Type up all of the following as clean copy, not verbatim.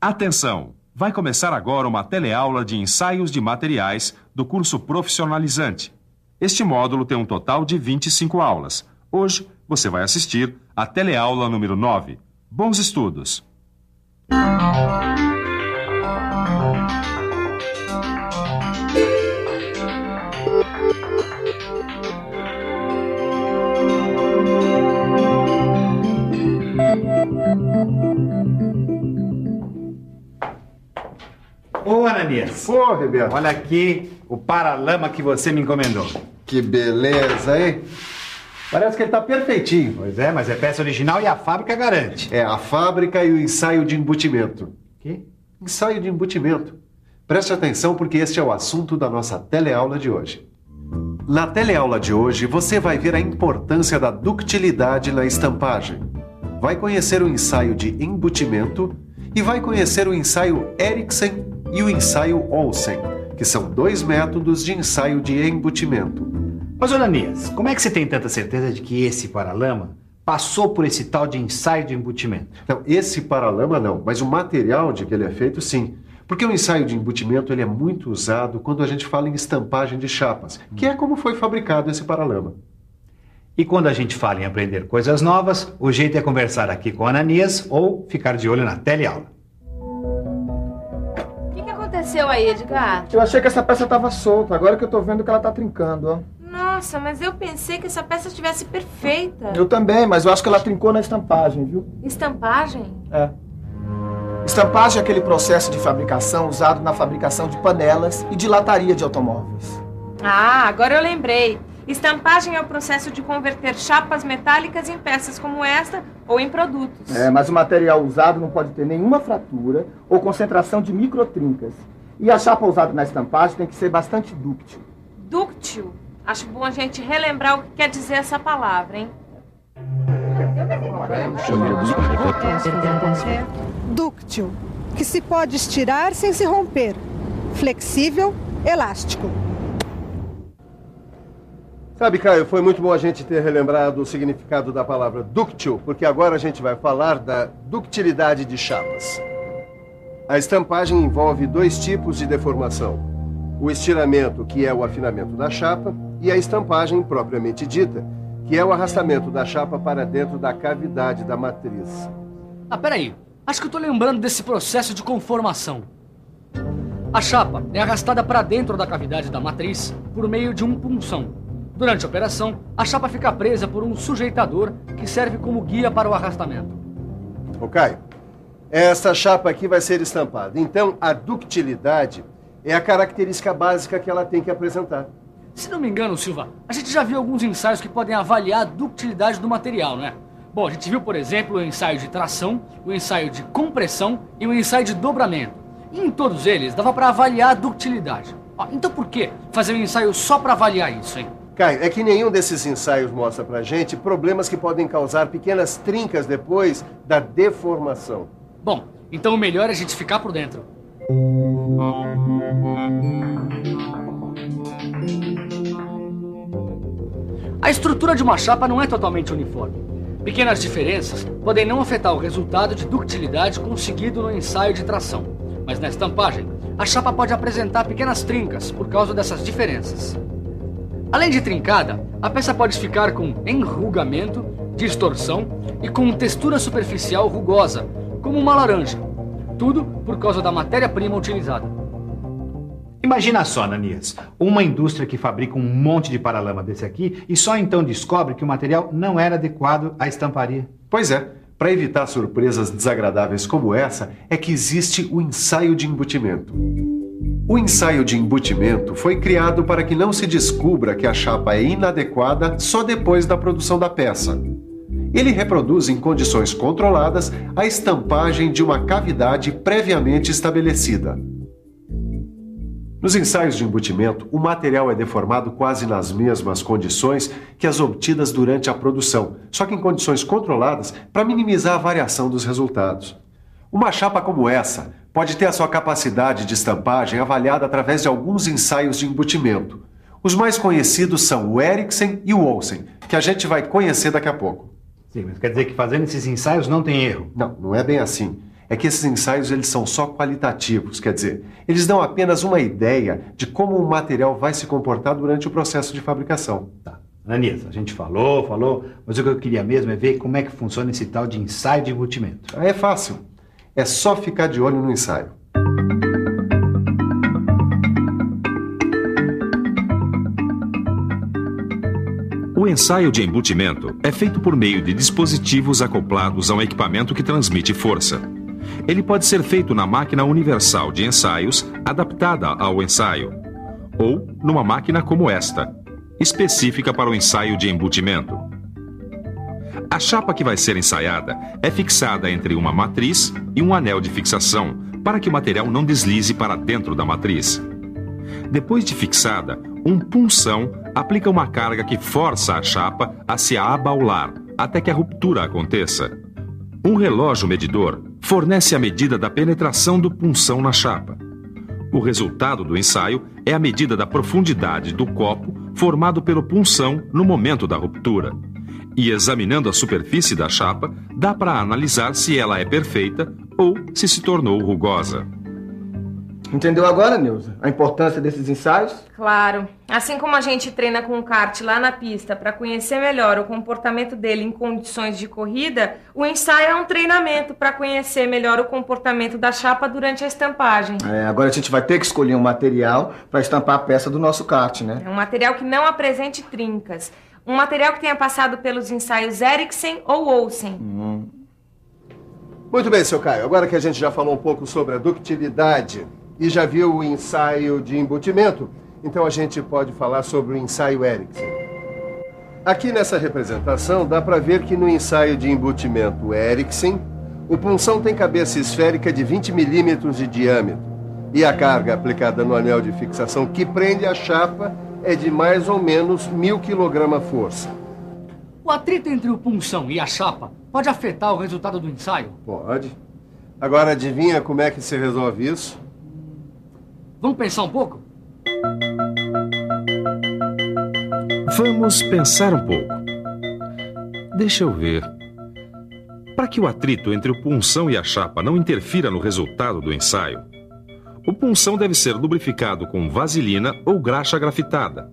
Atenção! Vai começar agora uma teleaula de ensaios de materiais do curso profissionalizante. Este módulo tem um total de 25 aulas. Hoje, você vai assistir a teleaula número 9. Bons estudos! Ô, Ananias. Ô, Roberto. Olha aqui o paralama que você me encomendou. Que beleza, hein? Parece que ele tá perfeitinho. Pois é, mas é peça original e a fábrica garante. É a fábrica e o ensaio de embutimento. Que? Ensaio de embutimento. Preste atenção porque este é o assunto da nossa teleaula de hoje. Na teleaula de hoje, você vai ver a importância da ductilidade na estampagem. Vai conhecer o ensaio de embutimento e vai conhecer o ensaio Eriksen e o ensaio Olsen, que são dois métodos de ensaio de embutimento. Mas, Ananias, como é que você tem tanta certeza de que esse paralama passou por esse tal de ensaio de embutimento? Não, esse paralama não, mas o material de que ele é feito, sim. Porque o ensaio de embutimento ele é muito usado quando a gente fala em estampagem de chapas, que é como foi fabricado esse paralama. E quando a gente fala em aprender coisas novas, o jeito é conversar aqui com a Ananias ou ficar de olho na teleaula. O que aconteceu aí, Edgar? Eu achei que essa peça estava solta, agora que eu tô vendo que ela tá trincando, ó. Nossa, mas eu pensei que essa peça estivesse perfeita. Eu também, mas eu acho que ela trincou na estampagem, viu? Estampagem? É. Estampagem é aquele processo de fabricação usado na fabricação de panelas e de lataria de automóveis. Ah, agora eu lembrei. Estampagem é o processo de converter chapas metálicas em peças como esta ou em produtos. É, mas o material usado não pode ter nenhuma fratura ou concentração de microtrincas. E a chapa usada na estampagem tem que ser bastante dúctil. Dúctil? Acho bom a gente relembrar o que quer dizer essa palavra, hein? Dúctil, que se pode estirar sem se romper. Flexível, elástico. Sabe, Caio, foi muito bom a gente ter relembrado o significado da palavra dúctil, porque agora a gente vai falar da ductilidade de chapas. A estampagem envolve dois tipos de deformação. O estiramento, que é o afinamento da chapa, e a estampagem propriamente dita, que é o arrastamento da chapa para dentro da cavidade da matriz. Ah, peraí. Acho que eu tô lembrando desse processo de conformação. A chapa é arrastada para dentro da cavidade da matriz por meio de um punção. Durante a operação, a chapa fica presa por um sujeitador que serve como guia para o arrastamento. Ô, Caio, essa chapa aqui vai ser estampada. Então, a ductilidade é a característica básica que ela tem que apresentar. Se não me engano, Silva, a gente já viu alguns ensaios que podem avaliar a ductilidade do material, né? Bom, a gente viu, por exemplo, o ensaio de tração, o ensaio de compressão e o ensaio de dobramento. E em todos eles dava para avaliar a ductilidade. Então por que fazer um ensaio só para avaliar isso, hein? Caio, é que nenhum desses ensaios mostra pra gente problemas que podem causar pequenas trincas depois da deformação. Bom, então o melhor é a gente ficar por dentro. A estrutura de uma chapa não é totalmente uniforme. Pequenas diferenças podem não afetar o resultado de ductilidade conseguido no ensaio de tração. Mas na estampagem, a chapa pode apresentar pequenas trincas por causa dessas diferenças. Além de trincada, a peça pode ficar com enrugamento, distorção e com textura superficial rugosa, como uma laranja. Tudo por causa da matéria-prima utilizada. Imagina só, Ananias, uma indústria que fabrica um monte de paralama desse aqui e só então descobre que o material não era adequado à estamparia. Pois é, para evitar surpresas desagradáveis como essa, é que existe o ensaio de embutimento. O ensaio de embutimento foi criado para que não se descubra que a chapa é inadequada só depois da produção da peça. Ele reproduz em condições controladas a estampagem de uma cavidade previamente estabelecida. Nos ensaios de embutimento, o material é deformado quase nas mesmas condições que as obtidas durante a produção, só que em condições controladas para minimizar a variação dos resultados. Uma chapa como essa pode ter a sua capacidade de estampagem avaliada através de alguns ensaios de embutimento. Os mais conhecidos são o Eriksen e o Olsen, que a gente vai conhecer daqui a pouco. Sim, mas quer dizer que fazendo esses ensaios não tem erro? Não, não é bem assim. é que esses ensaios eles são só qualitativos, quer dizer, eles dão apenas uma ideia de como o material vai se comportar durante o processo de fabricação. Tá. Ananias, a gente falou, mas o que eu queria mesmo é ver como é que funciona esse tal de ensaio de embutimento. É fácil. É só ficar de olho no ensaio. O ensaio de embutimento é feito por meio de dispositivos acoplados a um equipamento que transmite força. Ele pode ser feito na máquina universal de ensaios, adaptada ao ensaio, ou numa máquina como esta, específica para o ensaio de embutimento. A chapa que vai ser ensaiada é fixada entre uma matriz e um anel de fixação, para que o material não deslize para dentro da matriz. Depois de fixada, um punção aplica uma carga que força a chapa a se abaular até que a ruptura aconteça. Um relógio medidor fornece a medida da penetração do punção na chapa. O resultado do ensaio é a medida da profundidade do copo formado pelo punção no momento da ruptura. E examinando a superfície da chapa, dá para analisar se ela é perfeita ou se tornou rugosa. Entendeu agora, Neuza, a importância desses ensaios? Claro. Assim como a gente treina com o kart lá na pista para conhecer melhor o comportamento dele em condições de corrida, o ensaio é um treinamento para conhecer melhor o comportamento da chapa durante a estampagem. Agora a gente vai ter que escolher um material para estampar a peça do nosso kart, né? É um material que não apresente trincas. Um material que tenha passado pelos ensaios Eriksen ou Olsen. Muito bem, seu Caio. Agora que a gente já falou um pouco sobre a ductilidade e já viu o ensaio de embutimento, então a gente pode falar sobre o ensaio Eriksen. Aqui nessa representação dá para ver que no ensaio de embutimento Eriksen, o punção tem cabeça esférica de 20 milímetros de diâmetro e a carga aplicada no anel de fixação que prende a chapa é de mais ou menos 1000 kg-força. O atrito entre o punção e a chapa pode afetar o resultado do ensaio? Pode. Agora adivinha como é que se resolve isso? Vamos pensar um pouco? Vamos pensar um pouco. Deixa eu ver. Para que o atrito entre o punção e a chapa não interfira no resultado do ensaio, o punção deve ser lubrificado com vaselina ou graxa grafitada,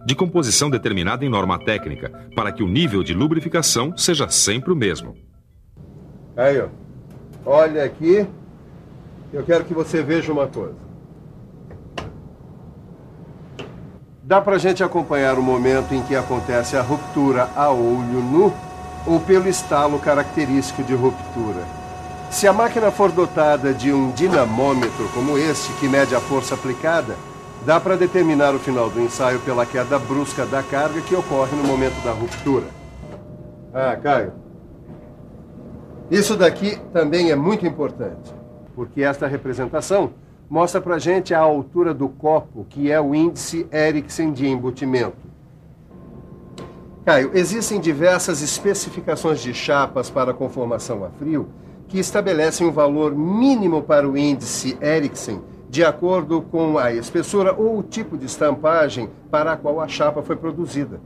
de composição determinada em norma técnica, para que o nível de lubrificação seja sempre o mesmo. Aí, ó. Olha aqui. Eu quero que você veja uma coisa. Dá pra gente acompanhar o momento em que acontece a ruptura a olho nu ou pelo estalo característico de ruptura. Se a máquina for dotada de um dinamômetro como este, que mede a força aplicada, dá para determinar o final do ensaio pela queda brusca da carga que ocorre no momento da ruptura. Caio, isso daqui também é muito importante, porque esta representação mostra pra gente a altura do copo, que é o índice Eriksen de embutimento. Caio, existem diversas especificações de chapas para conformação a frio que estabelecem um valor mínimo para o índice Eriksen de acordo com a espessura ou o tipo de estampagem para a qual a chapa foi produzida.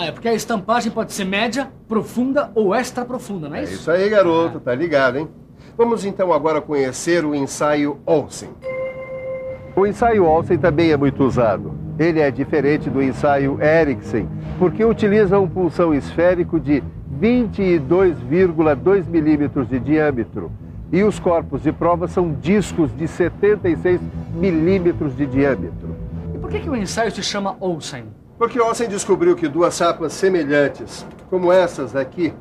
É porque a estampagem pode ser média, profunda ou extra profunda, não é isso? É isso aí, garoto, tá ligado, hein? Vamos então agora conhecer o ensaio Olsen. O ensaio Olsen também é muito usado. Ele é diferente do ensaio Eriksen, porque utiliza um punção esférico de 22,2 milímetros de diâmetro. E os corpos de prova são discos de 76 milímetros de diâmetro. E por que o ensaio se chama Olsen? Porque Olsen descobriu que duas chapas semelhantes, como essas daqui,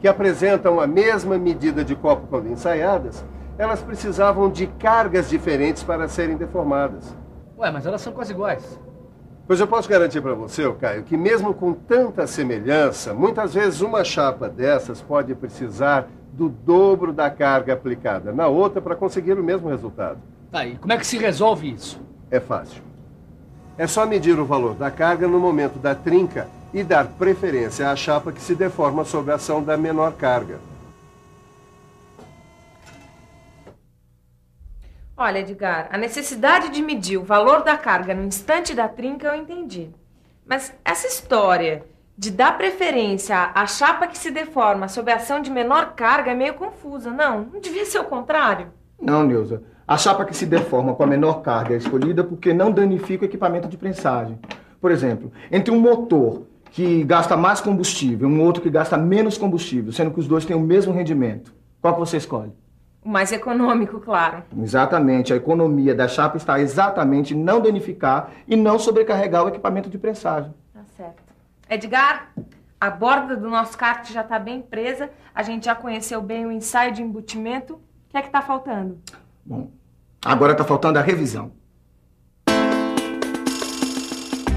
que apresentam a mesma medida de copo quando ensaiadas, elas precisavam de cargas diferentes para serem deformadas. Ué, mas elas são quase iguais. Pois eu posso garantir para você, Caio, que mesmo com tanta semelhança, muitas vezes uma chapa dessas pode precisar do dobro da carga aplicada na outra para conseguir o mesmo resultado. Tá, e como é que se resolve isso? É fácil. É só medir o valor da carga no momento da trinca e dar preferência à chapa que se deforma sob a ação da menor carga. Olha, Edgar, a necessidade de medir o valor da carga no instante da trinca eu entendi. Mas essa história De dar preferência à chapa que se deforma sob a ação de menor carga é meio confusa, não? Não devia ser o contrário? Não, Neuza. A chapa que se deforma com a menor carga é escolhida porque não danifica o equipamento de prensagem. Por exemplo, entre um motor que gasta mais combustível e um outro que gasta menos combustível, sendo que os dois têm o mesmo rendimento, qual que você escolhe? O mais econômico, claro. Exatamente. A economia da chapa está exatamente em não danificar e não sobrecarregar o equipamento de prensagem. Tá certo. Edgar, a borda do nosso kart já está bem presa, a gente já conheceu bem o ensaio de embutimento. O que é que está faltando? Bom, agora está faltando a revisão.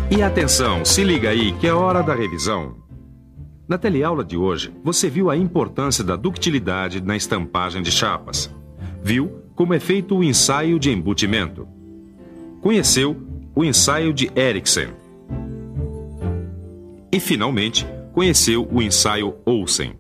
E atenção, se liga aí que é hora da revisão. Na teleaula de hoje, você viu a importância da ductilidade na estampagem de chapas. Viu como é feito o ensaio de embutimento. Conheceu o ensaio de Erickson. E, finalmente, conheceu o ensaio Olsen.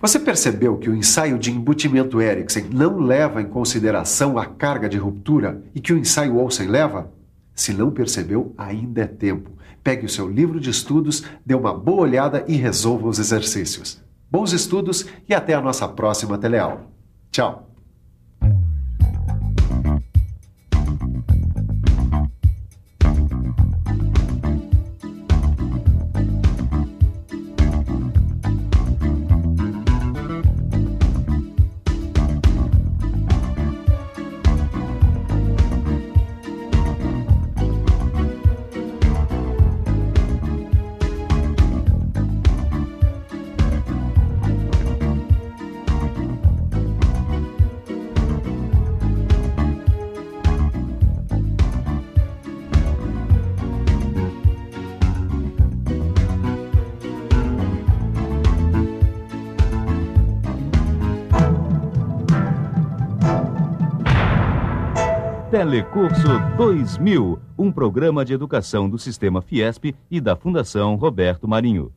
Você percebeu que o ensaio de embutimento Erickson não leva em consideração a carga de ruptura e que o ensaio Olsen leva? Se não percebeu, ainda é tempo. Pegue o seu livro de estudos, dê uma boa olhada e resolva os exercícios. Bons estudos e até a nossa próxima teleaula. Tchau! Telecurso 2000, um programa de educação do Sistema Fiesp e da Fundação Roberto Marinho.